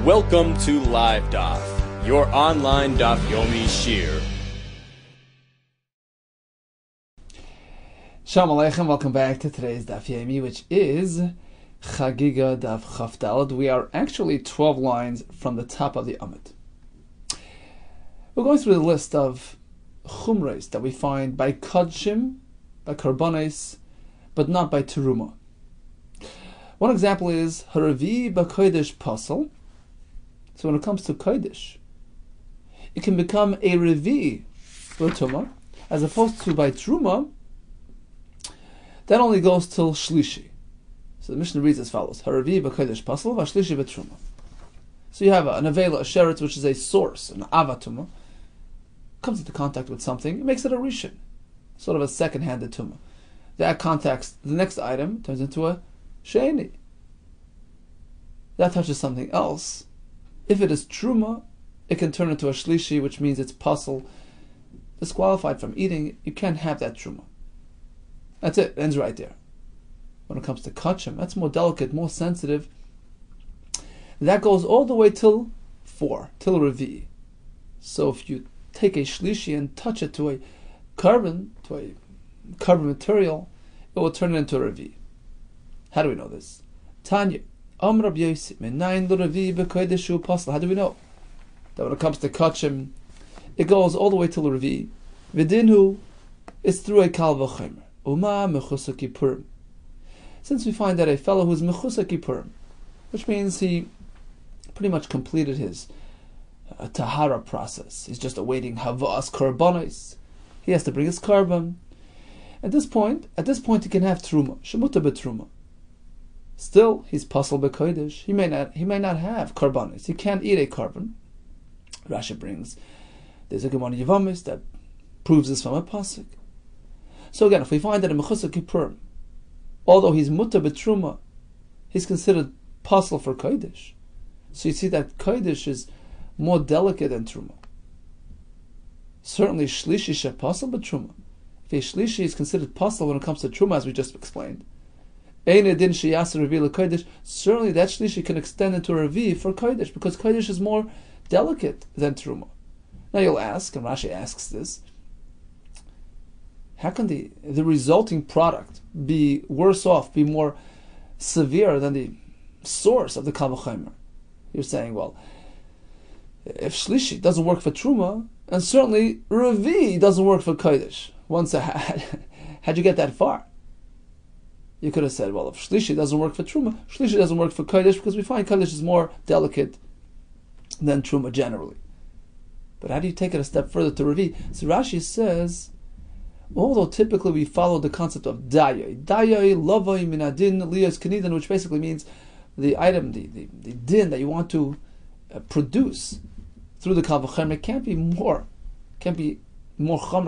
Welcome to Live Daf, your online Daf Yomi Shir. Shalom Aleichem, welcome back to today's Daf Yomi, which is CHAGGIGA Daf Chaf Daled. We are actually 12 lines from the top of the Amud. We're going through the list of chumres that we find by kodshim, by karbonis, but not by teruma. One example is haravi b'kodesh pasal. So when it comes to kodesh, it can become a revi l'tuma, as opposed to by truma. That only goes till shlishi. So the Mishnah reads as follows: haravi b'kodesh pasal v'shlishi b'truma. So you have an avela, a sheretz, which is a source, an avatuma, comes into contact with something, it makes it a rishon, sort of a second-handed tumah. That contacts the next item, turns into a sheni. That touches something else. If it is truma, it can turn into a shlishi, which means it's pasal, disqualified from eating. You can't have that truma. That's it. It ends right there. When it comes to kachim, that's more delicate, more sensitive. That goes all the way till 4, till revi. So if you take a shlishi and touch it to a carbon material, it will turn it into a revi. How do we know this? Tanya. How do we know that when it comes to kachim, it goes all the way till revi? Vidinhu is through a kal v'chomer. Uma mechusa kippurim. Since we find that a fellow who is mechusa kippurim, which means he pretty much completed his tahara process, he's just awaiting havas karbonis. He has to bring his carbon. At this point, he can have truma, shemuta betruma. Still, he's pasal b'kodesh. He may not have karbonis. He can't eat a carbon. Rashi brings there's a Gemara Yevamis that proves this from a pasuk. So again, if we find that a mechusa kippurim, although he's muta betruma, he's considered pasal for kodesh. So you see that kodesh is more delicate than truma. Certainly, shlishi she pasal betruma. If a shlishi is considered pasal when it comes to truma, as we just explained, certainly that shlishi can extend into a revi for kodesh, because kodesh is more delicate than truma. Now you'll ask, and Rashi asks this, how can the resulting product be worse off, be more severe than the source of the kal v'chomer? You're saying, well, if shlishi doesn't work for truma, and certainly revi doesn't work for kodesh. How'd you get that far? You could have said, well, if shlishi doesn't work for truma, shlishi doesn't work for kodesh, because we find kodesh is more delicate than truma generally. But how do you take it a step further to revi? So Rashi says, although typically we follow the concept of dayai lavai minadin liyas kenidan, which basically means the item, the din that you want to produce through the kal v'chomer can't be more chomer,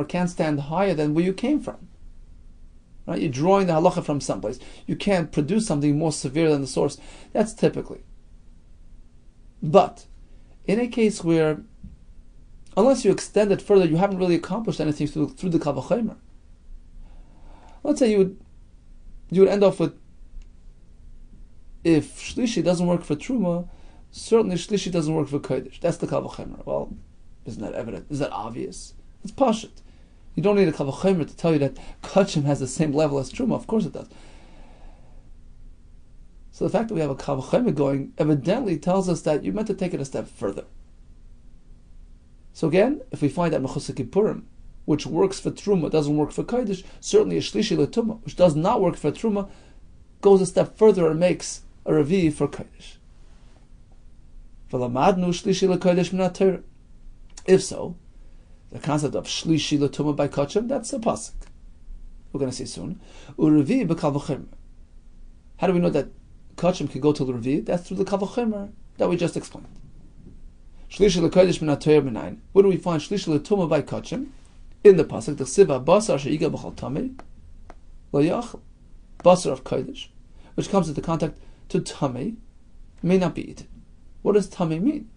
can't stand higher than where you came from. Right? You're drawing the halacha from someplace. You can't produce something more severe than the source. That's typically. But in a case where, unless you extend it further, you haven't really accomplished anything through the kal v'chomer. Let's say you would end off with, if shlishi doesn't work for truma, certainly shlishi doesn't work for kodesh. That's the kal v'chomer. Well, isn't that evident? Is that obvious? It's pashut. You don't need a kal v'chomer to tell you that kachim has the same level as truma. Of course it does. So the fact that we have a kal v'chomer going evidently tells us that you meant to take it a step further. So again, if we find that mechusa kippurim, which works for truma, doesn't work for kodesh, certainly a shlishi l'tuma, which does not work for truma, goes a step further and makes a revi for kodesh. V'lamadnu shlishi l'kodesh min ha'torah. If so, the concept of shlishi l'tuma by kachim, that's a pasuk. We're going to see soon. Urevi b'kal v'chomer. How do we know that kachim can go to the revi? That's through the kal v'chomer that we just explained. Shlishi l'kodesh min ha'torah minayin. Where do we find shlishi l'tuma by kachim? In the pasuk, the siva basar she'iga b'chal tamei lo yachal. Basar of kodesh, which comes into contact to tamei, may not be eaten. What does tamei mean?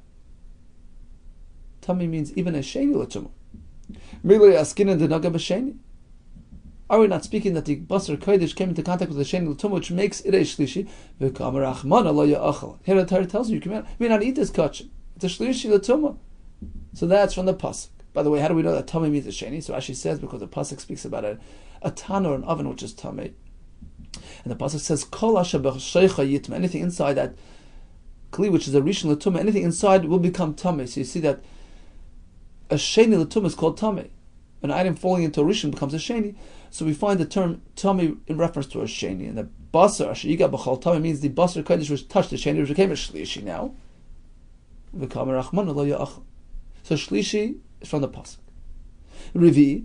Tamei means even a sheni l'tuma. Milei askinan denaga b'sheni. Are we not speaking that the Basar Kodesh came into contact with the Sheni L'Tumah, which makes it a Shlishi? Here the Torah tells you may not eat this kachim. It's a Shlishi L'Tumah. So that's from the Pasuk. By the way, how do we know that Tamei means a Sheni? So Rashi says because the Pasuk speaks about a tanur, an oven, which is Tamei. And the Pasuk says, Kol asher b'sheicha yitma. Anything inside that Kli, which is a Rishon L'Tumah, anything inside will become Tamei. So you see that a Sheni L'Tumah is called Tamei. An item falling into a Rishon becomes a Sheni. So we find the term Tamei in reference to a Sheni. And the Basar CHAGGIGA b'chol Tamei means the Basar Kodesh which touched the Sheni, which became a Shlishi now. So Shlishi is from the Pasuk. Rivi,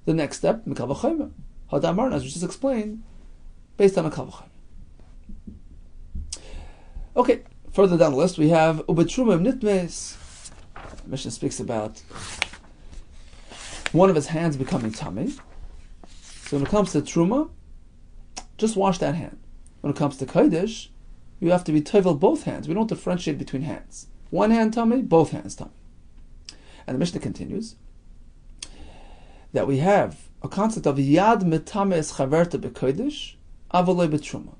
the next step, Mikal V'chaymer. Hadamarna, as we just explained, based on Mikal V'chaymer. Okay, further down the list we have Ubetruma Nitmes. The Mishnah speaks about one of his hands becoming Tamei. So when it comes to Truma, just wash that hand. When it comes to Kodesh, you have to be Tovel both hands. We don't differentiate between hands. One hand Tamei, both hands Tamei. And the Mishnah continues that we have a concept of Yad Metames Chaverta B'Kodesh, Avaloi B'Truma.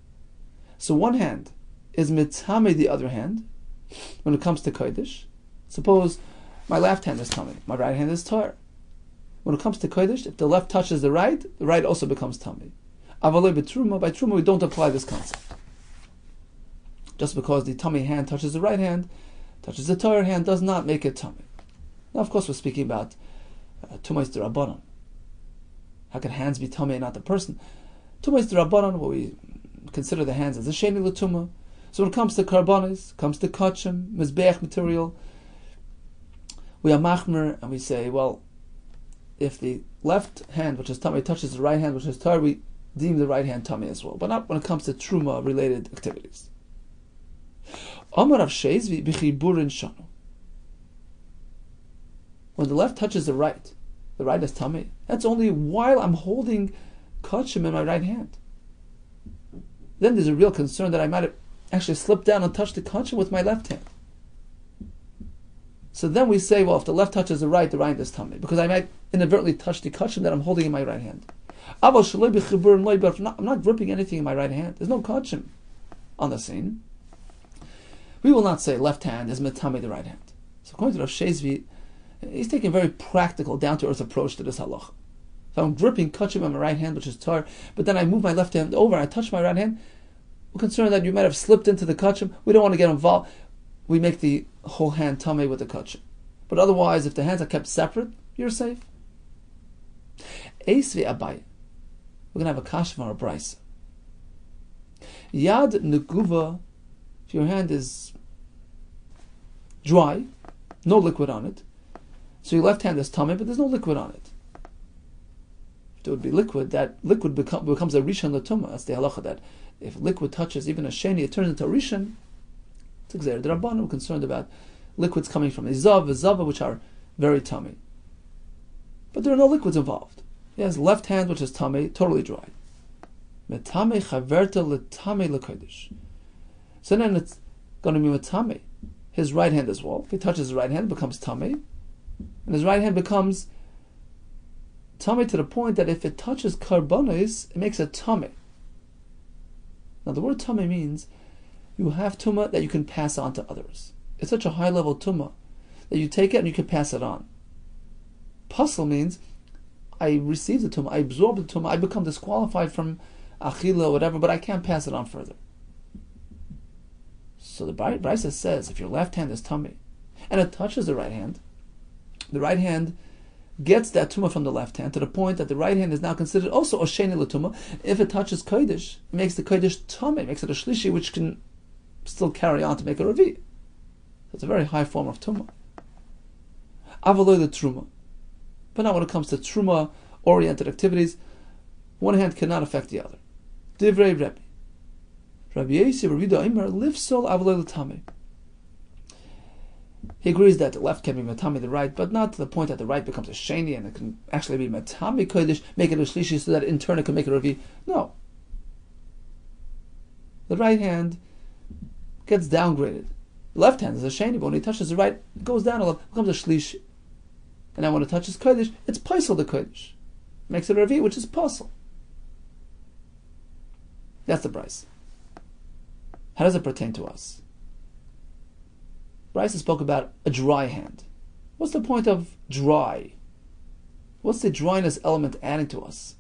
So one hand is Metame the other hand when it comes to Kodesh. Suppose my left hand is Tamei, my right hand is Tar. When it comes to Kodesh, if the left touches the right also becomes Tamei. Avaloi B'Truma, by Truma we don't apply this concept. Just because the Tamei hand touches the right hand, touches the Tar hand, does not make it Tamei. Now, of course, we're speaking about Tumais D'Rabbanan. How can hands be Tamei and not the person? Tumais D'Rabbanan, where we consider the hands as a Sheni L'Tumah. So when it comes to Karbanis, comes to Kachim, Mizbeach material, we are Machmer, and we say, well, if the left hand, which is Tamei, touches the right hand, which is Tar, we deem the right hand Tamei as well. But not when it comes to Truma-related activities. Amar Rav Sheizvi b'chiburin shanu. When the left touches the right is Tamei. That's only while I'm holding kachim in my right hand. Then there's a real concern that I might have actually slipped down and touched the kachim with my left hand. So then we say, well, if the left touches the right hand is Tamei, because I might inadvertently touch the kachim that I'm holding in my right hand. But I'm not gripping anything in my right hand. There's no kachim on the scene. We will not say left hand is Metame the right hand. So according to Rav Sheizvi, he's taking a very practical, down-to-earth approach to this halacha. If I'm gripping kachim on my right hand, which is tar, but then I move my left hand over, I touch my right hand, we're concerned that you might have slipped into the kachim. We don't want to get involved. We make the whole hand tamei with the kachim. But otherwise, if the hands are kept separate, you're safe. Eisvi abai. We're going to have a kasha or a brisa. Yad neguva, if your hand is dry, no liquid on it, so your left hand is tamei, but there's no liquid on it. If there would be liquid, that liquid becomes a rishon l'tumah. That's the halacha, that if liquid touches even a sheni, it turns into a rishon. It's exer d'rabbanan. We're concerned about liquids coming from a zava, which are very tamei. But there are no liquids involved. He has left hand, which is tamei, totally dry. Metame chaverta l'tamei l'kodesh. So then it's going to be metame his right hand as well. If he touches his right hand, it becomes tamei, and his right hand becomes tamei to the point that if it touches karbonis, it makes it tamei. Now the word tamei means you have tumah that you can pass on to others. It's such a high level tumah that you take it and you can pass it on. Pasal means I receive the tumah, I absorb the tumah, I become disqualified from achila or whatever, but I can't pass it on further. So the Brisa says if your left hand is tamei and it touches the right hand gets that tumah from the left hand to the point that the right hand is now considered also a sheni l'tumah. If it touches kodesh, it makes the kodesh tamei, makes it a shlishi, which can still carry on to make a revi. So it's a very high form of tumah. Avaloi the truma. But now when it comes to truma-oriented activities, one hand cannot affect the other. Divrei Rebbe. Rabbi Yehuda Kessler lives sol avaloi l'tamei. He agrees that the left can be matami the right, but not to the point that the right becomes a sheni and it can actually be matami kodesh, make it a shlishi, so that in turn it can make it a revi. No. The right hand gets downgraded. The left hand is a sheni, but when he touches the right, it goes down a little, becomes a shlishi. And now when it touches kodesh, it's paisel the kodesh. makes it a Revi, which is possible. That's the Bryce. How does it pertain to us? Bryce spoke about a dry hand. What's the point of dry? What's the dryness element adding to us?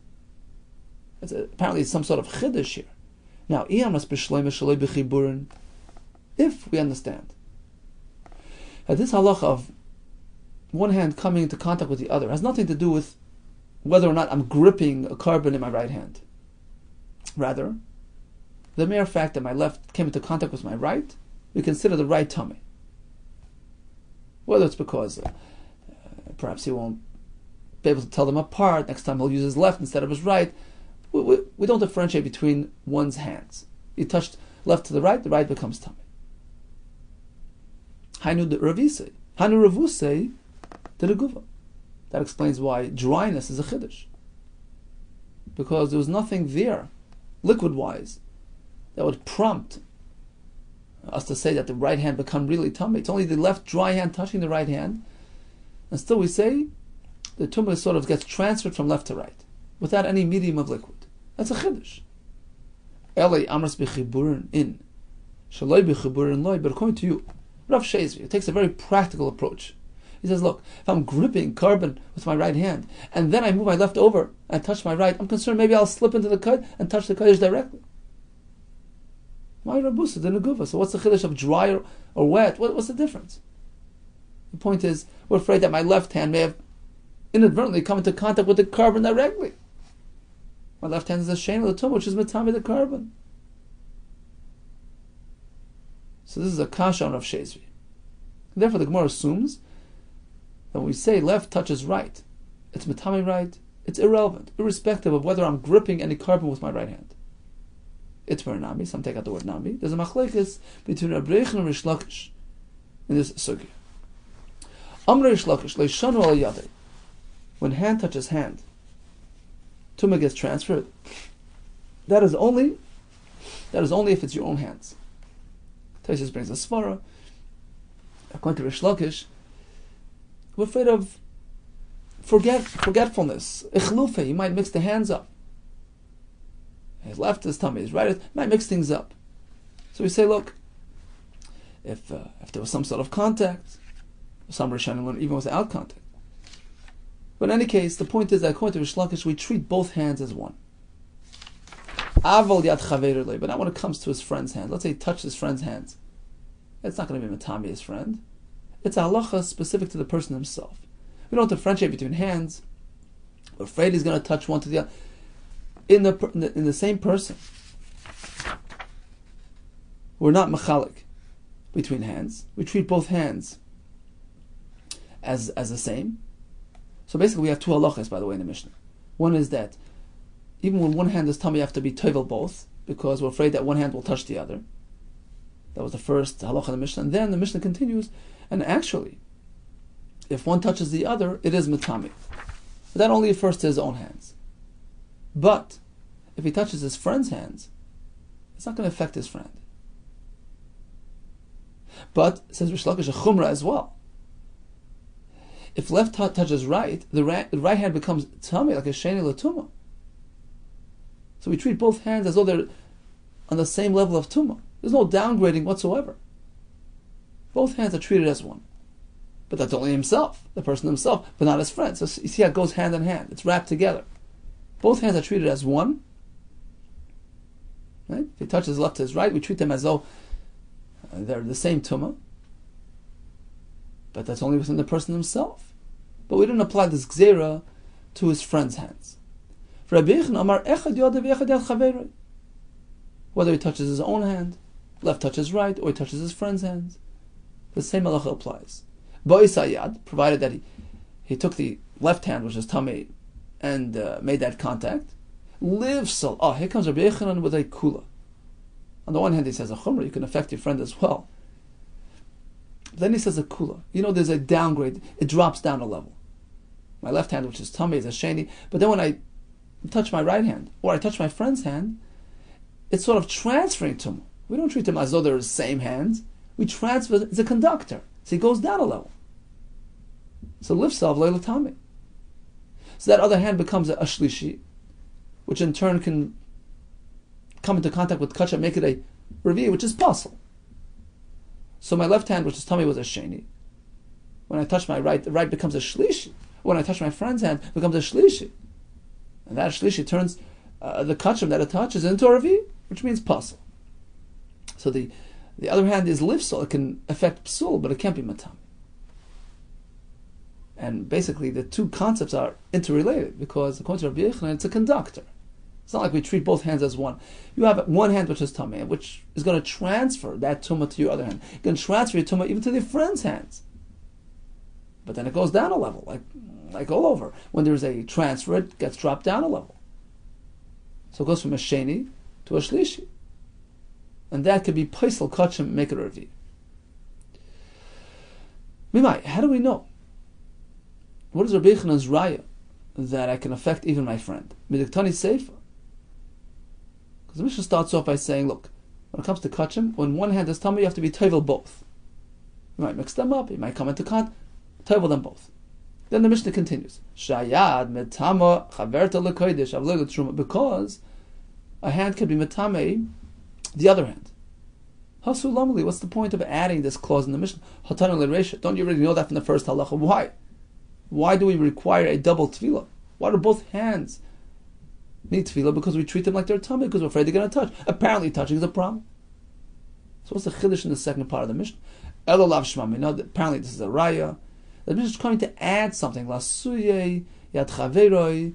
Apparently it's some sort of chiddush here. Now, if we understand that this halacha of one hand coming into contact with the other has nothing to do with whether or not I'm gripping a carbon in my right hand. Rather, the mere fact that my left came into contact with my right, we consider the right tummy. Whether it's because perhaps he won't be able to tell them apart, next time he'll use his left instead of his right. We don't differentiate between one's hands. You touched left to the right becomes tummy. Hainu Ravise. Hainu Ravuse to the Guva. That explains why dryness is a chiddush. Because there was nothing there, liquid-wise, that would prompt us to say that the right hand become really tummy. It's only the left dry hand touching the right hand, and still we say the tumah sort of gets transferred from left to right, without any medium of liquid. That's a chiddush. Elei amras b'chiburin in, shaloi b'chiburin loy. But according to you, Rav Shezvi, it takes a very practical approach. He says, look, if I'm gripping carbon with my right hand, and then I move my left over and touch my right, I'm concerned maybe I'll slip into the kud and touch the kaddish directly. My rabusa, the neguva. So what's the chiddush of dry or wet? What's the difference? The point is, we're afraid that my left hand may have inadvertently come into contact with the carbon directly. My left hand is a shein of the tumah, which is metami the carbon. So this is a kasha on Rav Shezvi. Therefore, the Gemara assumes that when we say left touches right, it's metami right, it's irrelevant, irrespective of whether I'm gripping any carbon with my right hand. It's for nami, some take out the word nami. There's a machlekes between Rabbi Yehuda and Rish Lakish in this sugya. Amr Rish Lakish leishanu al yadei. When hand touches hand, tumah gets transferred. That is only if it's your own hands. Taisus brings a svara. According to Rish Lakish, we're afraid of forgetfulness. Ichlufe, you might mix the hands up. His left is tummy, his right is, might mix things up. So we say, look, if there was some sort of contact, some Rishonim even without contact. But in any case, the point is that according to Rish Lakish, we treat both hands as one. Aval yad chaverei, but not when it comes to his friend's hand. Let's say he touched his friend's hands. It's not going to be matami his friend. It's a halacha specific to the person himself. We don't differentiate between hands. We're afraid he's going to touch one to the other. In the same person, we're not mechalik between hands. We treat both hands as the same. So basically, we have two halachas, by the way, in the Mishnah. One is that even when one hand is tummy, you have to be tovel both, because we're afraid that one hand will touch the other. That was the first halacha in the Mishnah. And then the Mishnah continues, and actually, if one touches the other, it is matami. But that only refers to his own hands. But if he touches his friend's hands, it's not going to affect his friend. But, says Rish Lakish, a chumrah as well. If left touches right, the right hand becomes tummy, like a sheni l'tumah. So we treat both hands as though they're on the same level of tumah. There's no downgrading whatsoever. Both hands are treated as one. But that's only himself, the person himself, but not his friend. So you see how it goes hand in hand. It's wrapped together. Both hands are treated as one. Right? If he touches left to his right, we treat them as though they're the same tumah. But that's only within the person himself. But we didn't apply this gzera to his friend's hands. Whether he touches his own hand, left touches right, or he touches his friend's hands, the same halacha applies. Ba'isayad, provided that he took the left hand, which is tummy, and made that contact. Live sol. Oh, here comes Rabbi Yehuda with a kula. On the one hand, he says a chumrah, you can affect your friend as well. Then he says a kula. You know, there's a downgrade. It drops down a level. My left hand, which is tummy, is a sheni. But then when I touch my right hand, or I touch my friend's hand, it's sort of transferring to him. We don't treat them as though they're the same hands. We transfer, it's a conductor. So he goes down a level. So live salv leila tummy. So that other hand becomes a shlishi, which in turn can come into contact with kacham, make it a revi, which is possible. So my left hand, which is tummy, was a sheni. When I touch my right, the right becomes a shlishi. When I touch my friend's hand, it becomes a shlishi. And that shlishi turns the kacham that it touches into a revi, which means pasul. So the other hand is lifsal. It can affect psul, but it can't be matam. And basically, the two concepts are interrelated because, according to Rabbi Yehuda, it's a conductor. It's not like we treat both hands as one. You have one hand which is tumah, which is going to transfer that tumah to your other hand. You can transfer your tumah even to your friend's hands. But then it goes down a level, like all over. When there's a transfer, it gets dropped down a level. So it goes from a sheni to a shlishi. And that could be paisel, kachim, make it a revi. Mimai, how do we know? What is Rabbi Yehuda's raya that I can affect even my friend? Midiktani seifa. Because the Mishnah starts off by saying, look, when it comes to kachim, when one hand is tummy, you have to be tovel both. You might mix them up, you might come into contact, tovel them both. Then the Mishnah continues, Shayad metama chaverta lekodesh avlo letruma, because a hand can be metame the other hand. Hasu lamali, what's the point of adding this clause in the Mishnah? Hatanu l'reisha. Don't you already know that from the first halacha? Why? Why do we require a double tefillah? Why do both hands need tefillah? Because we treat them like they're tummy, because we're afraid they're going to touch. Apparently touching is a problem. So what's the chiddush in the second part of the Mishnah? Elolav shmam. Apparently this is a raya. The Mishnah is coming to add something, lasuye yad chaveroi,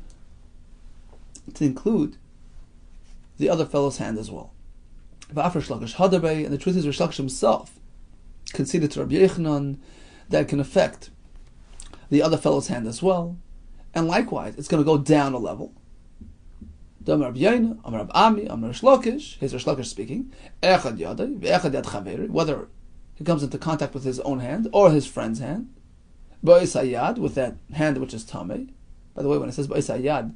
to include the other fellow's hand as well. And the truth is, Rish Lakish himself conceded to Rabbi Yehuda that it can affect the other fellow's hand as well, and likewise, it's going to go down a level. Whether he comes into contact with his own hand or his friend's hand, with that hand which is tamei. By the way, when it says ba'isayad,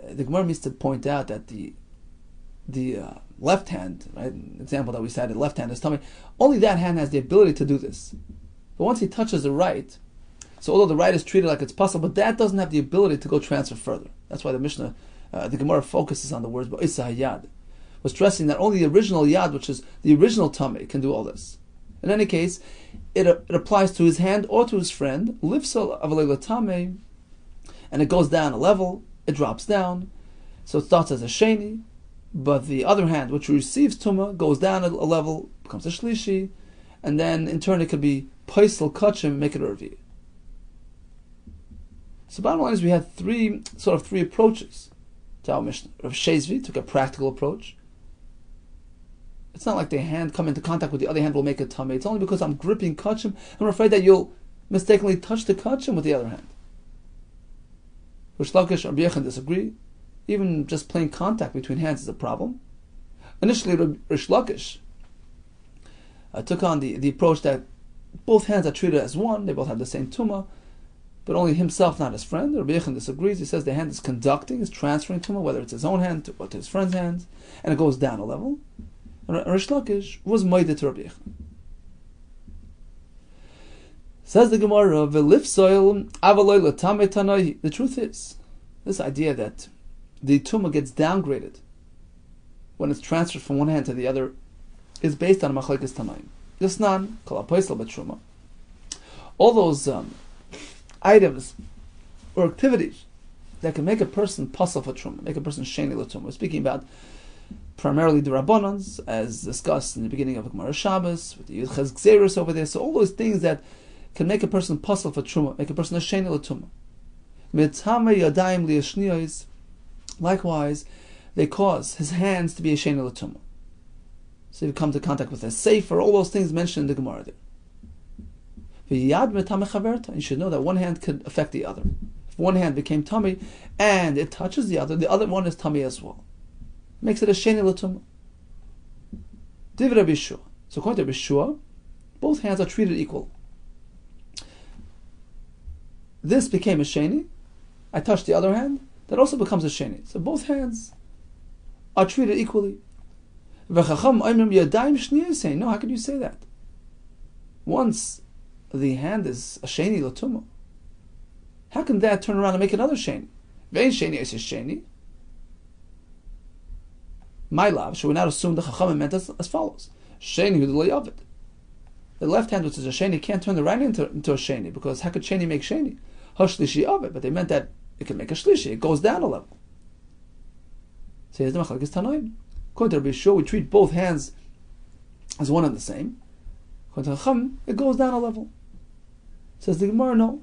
the Gemara needs to point out that the left hand, right, example that we cited, left hand is tamei. Only that hand has the ability to do this. But once he touches the right, so although the right is treated like it's possible, but that doesn't have the ability to go transfer further. That's why the Mishnah, the Gemara focuses on the words ba'isa hayad, was stressing that only the original yad, which is the original tummy, can do all this. In any case, it applies to his hand or to his friend, lifsal avalela tamei, and it goes down a level, it drops down, so it starts as a sheni, but the other hand, which receives tumah, goes down a level, becomes a shlishi, and then in turn it could be paisel kachim, make it a revi. So bottom line is we had three approaches to our Mishnah. Rav Shezvi took a practical approach. It's not like the hand come into contact with the other hand will make a tummy. It's only because I'm gripping kachim, I'm afraid that you'll mistakenly touch the kachim with the other hand. Rish Lakish and Rabbi Yehuda disagree. Even just plain contact between hands is a problem. Initially, Rish Lakish took on the approach that both hands are treated as one, they both have the same tumah, but only himself, not his friend. Rabbi Yehuda disagrees. He says the hand is conducting, is transferring tumah, whether it's his own hand or to his friend's hands, and it goes down a level. And Rish Lakish was moided to Rabbi Yehuda. Says the Gemara, the truth is, this idea that the tumah gets downgraded when it's transferred from one hand to the other is based on machlekes tanaim. Yisnan kol hapoisel b'truma. All those items or activities that can make a person pasal for truma, make a person sheni l'truma. We're speaking about primarily the Rabbanans, as discussed in the beginning of Gemara Shabbos, with the Yudches Gzeros over there. So all those things that can make a person pasal for truma, make a person a sheni l'truma. Mitzame yadayim li'ashniyos. Likewise, they cause his hands to be a sheni l'truma. So you come to contact with a sefer, all those things mentioned in the Gemara there. You should know that one hand could affect the other. If one hand became tummy and it touches the other one is tummy as well. Makes it a sheni l'tumah. Div Rabbi Yehoshua. So according to Rabbi Yehoshua, both hands are treated equal. This became a sheni. I touched the other hand. That also becomes a sheni. So both hands are treated equally. No, how could you say that? Once the hand is a sheni l'tumah, How can that turn around and make another sheni? Vein sheni is sheni. My love, should we not assume the Chachamim meant as follows? Sheni hu d'lo yavid. The left hand, which is a sheni, can't turn the right hand into a sheni, because how could sheni make sheni? Hashlishi of it, but they meant that it can make a shlishi. It goes down a level. So here's the machlokes tanoim. According to Rabbi Yehuda, we treat both hands as one and the same. According to Chacham, it goes down a level. Says the Gemara, no.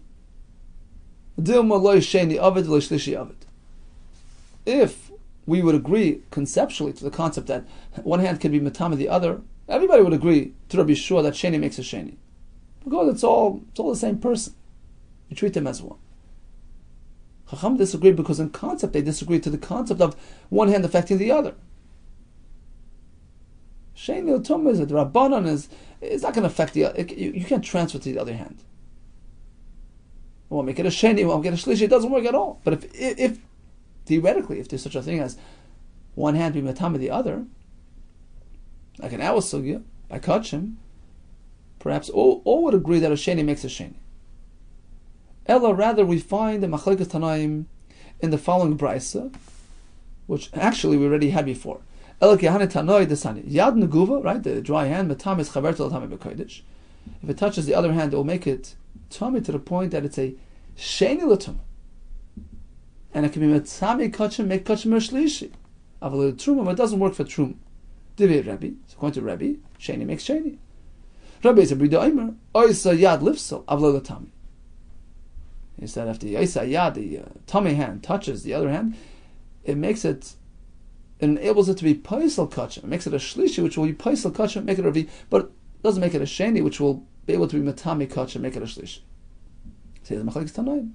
If we would agree conceptually to the concept that one hand can be matama the other, everybody would agree to Rabbi Yehuda that sheni makes a sheni, because it's all the same person. You treat them as one. Chacham disagree because in concept they disagree to the concept of one hand affecting the other. Sheni l'tumah is the Rabbanon is not going to affect the other. You can't transfer to the other hand. We won't make it a sheni, we won't get a shlishi. It doesn't work at all. But if theoretically, if there's such a thing as one hand be matama the other, like an our sugya by kachim, perhaps all would agree that a sheni makes a sheni. Ella, rather, we find the machlokes tanaim in the following brisa, which actually we already had before. Ella kehane tanoi desani yad neguva, right? The dry hand matam is chaver to l'tamei b'kodesh. If it touches the other hand, it will make it tummy to the point that it's a sheni l'tumah, and it can be matami kachim, make kachim shlishi. Aval truma, but it doesn't work for truma. Divi Rabbi, so according to Rabbi, sheni makes sheni. Rabbi is a brida omer oisa yad lifsel aval l'tami. He said if the oisa yad, the tummy hand, touches the other hand, it makes it, it enables it to be paisel kachim. It makes it a shlishi, which will be paisel kachim, make it a ravi, but it doesn't make it a sheni, which will be able to be matami kachim, make it a shlishi. Says machlokes tanoim.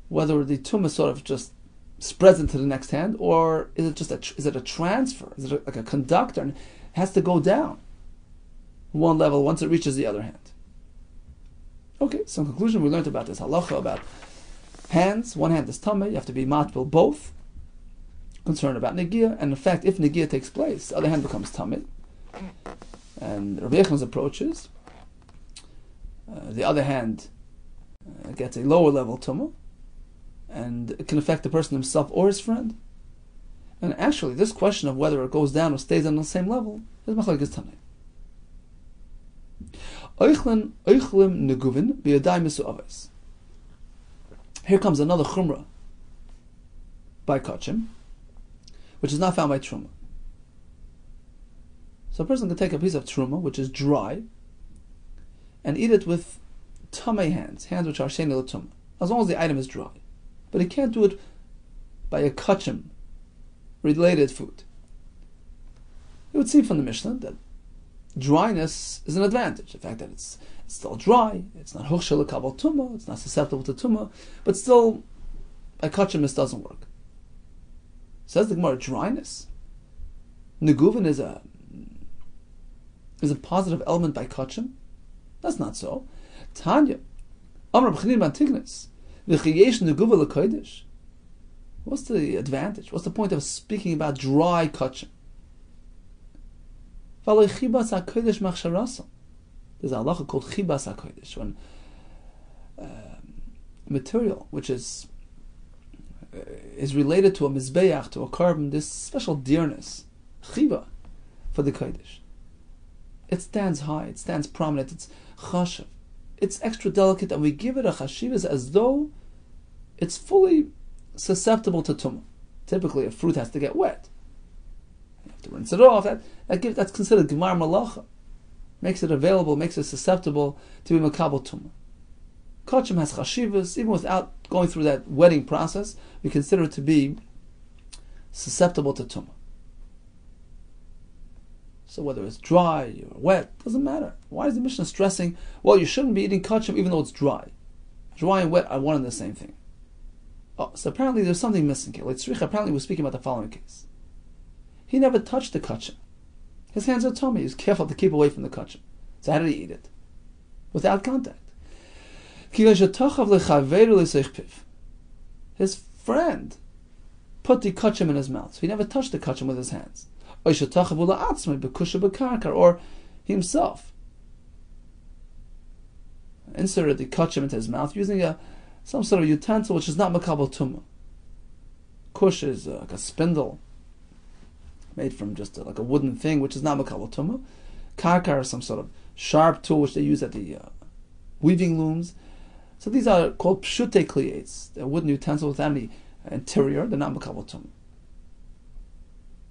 Whether the tumah sort of just spreads into the next hand, or is it just is it a transfer? Is it like a conductor and it has to go down one level once it reaches the other hand? Okay, so in conclusion, we learned about this halacha about hands. One hand is tumah, you have to be matbil both. Concerned about negia, and in fact, if negia takes place, the other hand becomes tumah. And Rabbi Yechon's approach is the other hand gets a lower level tumah, and it can affect the person himself or his friend. And actually, this question of whether it goes down or stays on the same level is machlokes tanoim. Here comes another chumrah by kachim, which is not found by truma. So a person can take a piece of truma, which is dry, and eat it with tamei hands which are sheni l'tumah, as long as the item is dry. But he can't do it by a kachim related food. It would seem from the Mishnah that dryness is an advantage. The fact that it's still dry, it's not huchshel l'kabel tumah, it's not susceptible to tumah, but still by kachim this doesn't work. Says the Gemara, dryness. Neguvin is a positive element by kachim? That's not so. Tanya, Amar b'chinin bantignis, v'chiyesh neguva l'kodesh. What's the advantage? What's the point of speaking about dry kachim? V'alei chibas ha'kodesh machsharasa. There's a halacha called chibas ha'kodesh, when material which is related to a mizbeach, to a carbon, this special dearness, chiba, for the kodesh. It stands high, it stands prominent, it's chashav, it's extra delicate, and we give it a chashivas as though it's fully susceptible to tumah. Typically, a fruit has to get wet. You have to rinse it off. That's considered gemar malacha. Makes it available, makes it susceptible to be makabel tumah. Kachim has chashivas, even without going through that wetting process, we consider it to be susceptible to tumah. So whether it's dry or wet, doesn't matter. Why is the Mishnah stressing, well, you shouldn't be eating kachim even though it's dry? Dry and wet are one and the same thing. Oh, so apparently there's something missing here. Apparently we're speaking about the following case. He never touched the kachim. His hands are tummy. He was careful to keep away from the kachim. So how did he eat it? Without contact. His friend put the kachim in his mouth, so he never touched the kachim with his hands. Or himself. inserted the kachim into his mouth using some sort of utensil which is not makabel tumah. Kush is like a spindle made from just like a wooden thing which is not makabel tumah. Karkar is some sort of sharp tool which they use at the weaving looms. So these are called pshute kliyates. They're wooden utensils without any interior. They're not makabel tumah.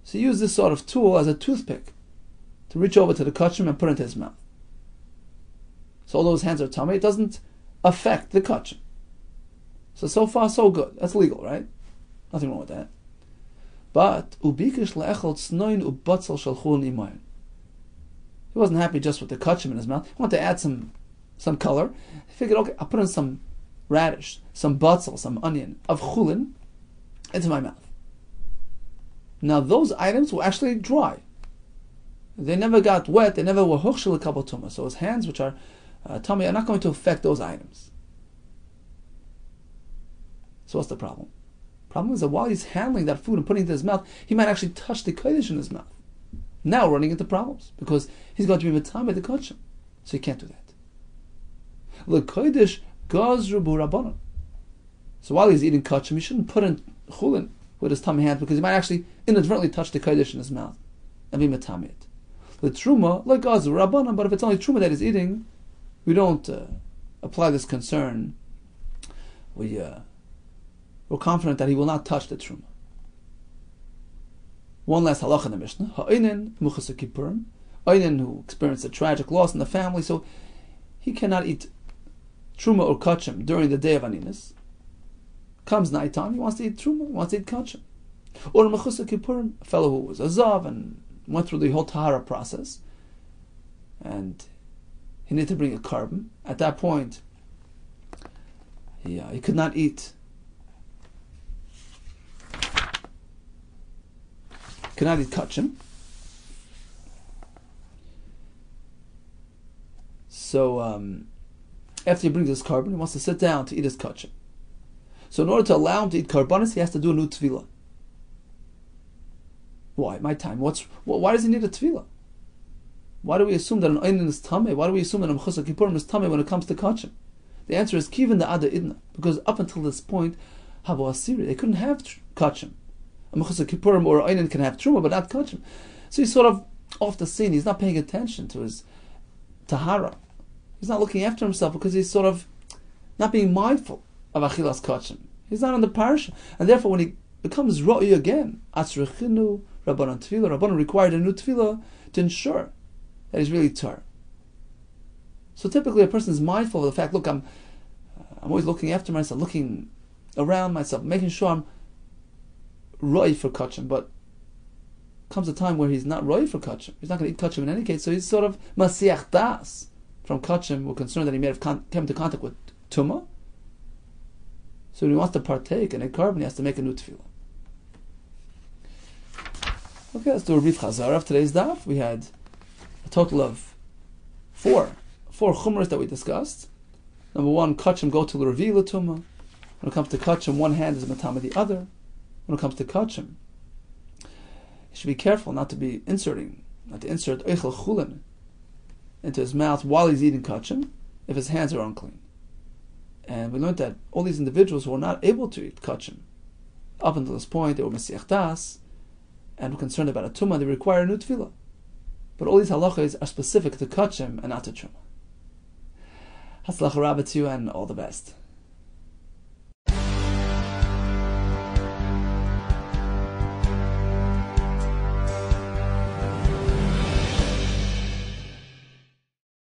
So you use this sort of tool as a toothpick to reach over to the kachim and put it into his mouth. So although his hands are tummy, it doesn't affect the kachim. So far so good. That's legal, right? Nothing wrong with that. But ubikish le'echol tznoin ubatzal shalchun imayin. He wasn't happy just with the kachim in his mouth. He wanted to add some color. He figured, okay, I'll put in some radish, some batzal, some onion of chulin into my mouth. Now those items were actually dry. They never got wet. They never were huchshel kabel tumah. So his hands, which are tummy, are not going to affect those items. So what's the problem? The problem is that while he's handling that food and putting it in his mouth, he might actually touch the kodesh in his mouth. Now running into problems because he's going to be mitame the kachim, so he can't do that. The kodesh gazru burabanan. So while he's eating kachim, he shouldn't put in chulin with his tummy hands because he might actually inadvertently touch the kodesh in his mouth and be mitame it. The truma like gazru rabbanan, but if it's only truma that he's eating, we don't apply this concern. We're confident that he will not touch the truma. One last halacha in the Mishnah. Ha'inen muchas kippurim. Einen who experienced a tragic loss in the family, so he cannot eat truma or kachim during the day of aninus. Comes nighttime, he wants to eat truma, he wants to eat kachim. Or muchas kippurim, a fellow who was a zav and went through the whole tahara process, and he needed to bring a carbon. At that point, he could not eat. Cannot eat kachim. So after he brings his carbon, he wants to sit down to eat his kachim. So in order to allow him to eat karbanis, he has to do a new tefillah. Why? My time. Why does he need a tefillah? Why do we assume that an einin is tameh? Why do we assume that a mechusar kippurim is tameh when it comes to kachim? The answer is kivin the ada idna, because up until this point, havo asiri, they couldn't have kachim. A mechusar kippurim or einin can have truma, but not kachim. So he's sort of off the scene. He's not paying attention to his tahara. He's not looking after himself because he's sort of not being mindful of achilas kachim. He's not on the parsha, and therefore when he becomes ro'i again, atzrechinu rabbanon tefillah, rabbanon required a new tefillah to ensure that he's really tar. So typically a person is mindful of the fact, look, I'm always looking after myself, looking around myself, making sure I'm ro'i for kachim, but comes a time where he's not ro'i for kachim. He's not going to eat kachim in any case, so he's sort of masiach das from kachim. We're concerned that he may have come into contact with tumah. So when he wants to partake in a carbon, he has to make a new tefillah. Okay, let's do a brief chazara of today's daf. We had a total of four chumras that we discussed. Number one, kachim go to the revi l'tumah. When it comes to kachim, one hand is matama the other. When it comes to kachim, you should be careful not to insert eichel chulin into his mouth while he's eating kachim if his hands are unclean. And we learned that all these individuals who were not able to eat kachim up until this point, they were masiach das and were concerned about a tumah, they require a new tefillah. But all these halachas are specific to kachim and not to truma. Hatzlacha Rabbi to you and all the best.